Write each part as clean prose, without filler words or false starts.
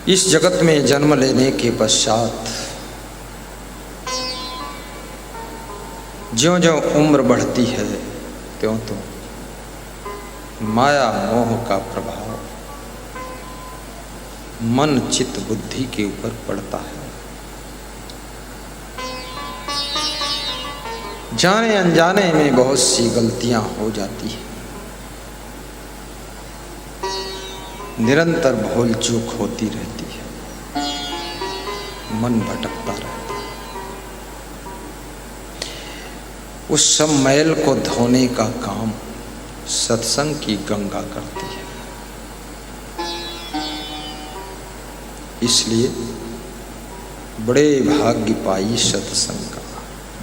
इस जगत में जन्म लेने के पश्चात ज्यों ज्यों उम्र बढ़ती है त्यों त्यों माया मोह का प्रभाव मन चित्त बुद्धि के ऊपर पड़ता है। जाने अनजाने में बहुत सी गलतियां हो जाती है, निरंतर भूल चूक होती रहती है, मन भटकता रहता है। उस सब मैल को धोने का काम सत्संग की गंगा करती है। इसलिए बड़े भाग्य पाई सत्संग का,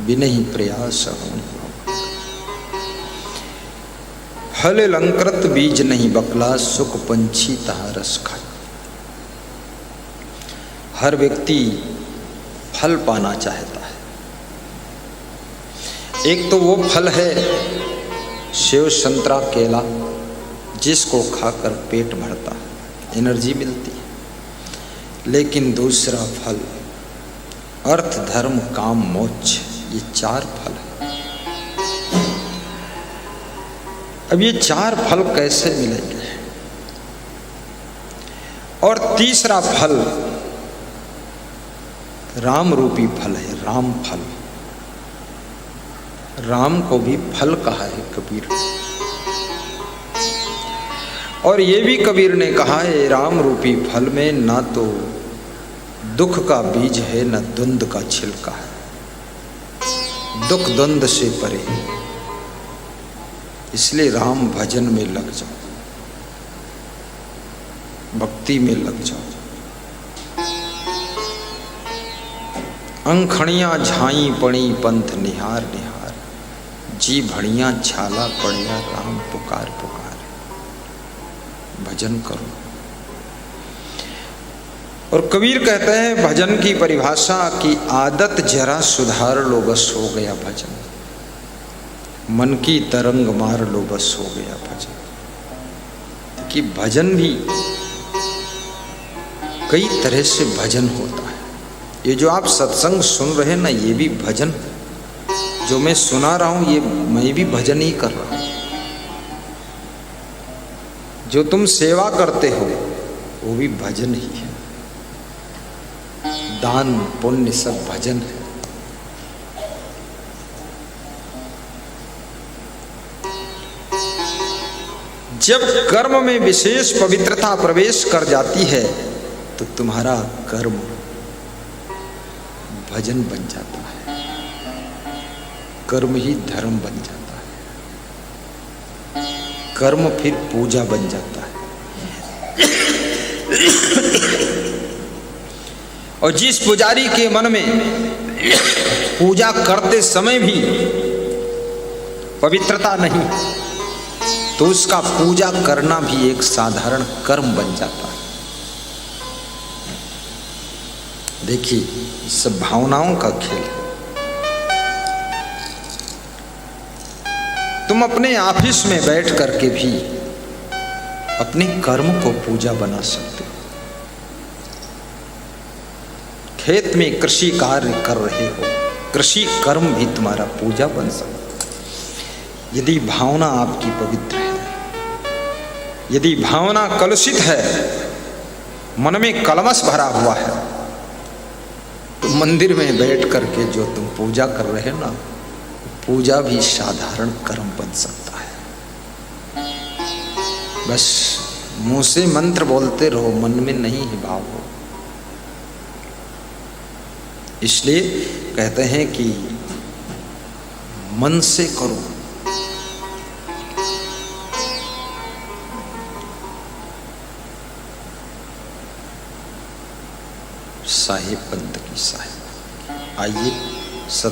बिना ही प्रयास होने फल अलंकृत बीज नहीं बकला, सुख पंछी तहा रस खाए। हर व्यक्ति फल पाना चाहता है। एक तो वो फल है सेव संतरा केला, जिसको खाकर पेट भरता है, एनर्जी मिलती है। लेकिन दूसरा फल अर्थ धर्म काम मोक्ष, ये चार फल है। अब ये चार फल कैसे मिलेंगे? और तीसरा फल राम रूपी फल है, राम फल। राम को भी फल कहा है कबीर। और ये भी कबीर ने कहा है, राम रूपी फल में ना तो दुख का बीज है, ना द्वंद का छिलका है। दुख द्वंद से परे, इसलिए राम भजन में लग जाओ, भक्ति में लग जाओ। अंखणियां झाई पड़ी पंथ निहार निहार, जी भड़ियां छाला पड़िया राम पुकार पुकार। भजन करो। और कबीर कहते हैं भजन की परिभाषा की आदत जरा सुधार लो बस हो गया भजन। मन की तरंग मार लो बस हो गया भजन। कि भजन भी कई तरह से भजन होता है। ये जो आप सत्संग सुन रहे हैं ना, ये भी भजन। जो मैं सुना रहा हूं ये मैं भी भजन ही कर रहा हूं। जो तुम सेवा करते हो वो भी भजन ही है। दान पुण्य सब भजन है। जब कर्म में विशेष पवित्रता प्रवेश कर जाती है तो तुम्हारा कर्म भजन बन जाता है, कर्म ही धर्म बन जाता है, कर्म फिर पूजा बन जाता है। और जिस पुजारी के मन में पूजा करते समय भी पवित्रता नहीं, तो उसका पूजा करना भी एक साधारण कर्म बन जाता है। देखिए, सब भावनाओं का खेल है। तुम अपने ऑफिस में बैठ करके भी अपने कर्म को पूजा बना सकते हो। खेत में कृषि कार्य कर रहे हो, कृषि कर्म भी तुम्हारा पूजा बन सकता है। यदि भावना आपकी पवित्र है, यदि भावना कलुषित है, मन में कलमश भरा हुआ है, तो मंदिर में बैठ करके जो तुम पूजा कर रहे हो ना, पूजा भी साधारण कर्म बन सकता है। बस मुंह से मंत्र बोलते रहो, मन में नहीं है भाव हो। इसलिए कहते हैं कि मन से करो। साहेब पंत की साहेब। आइए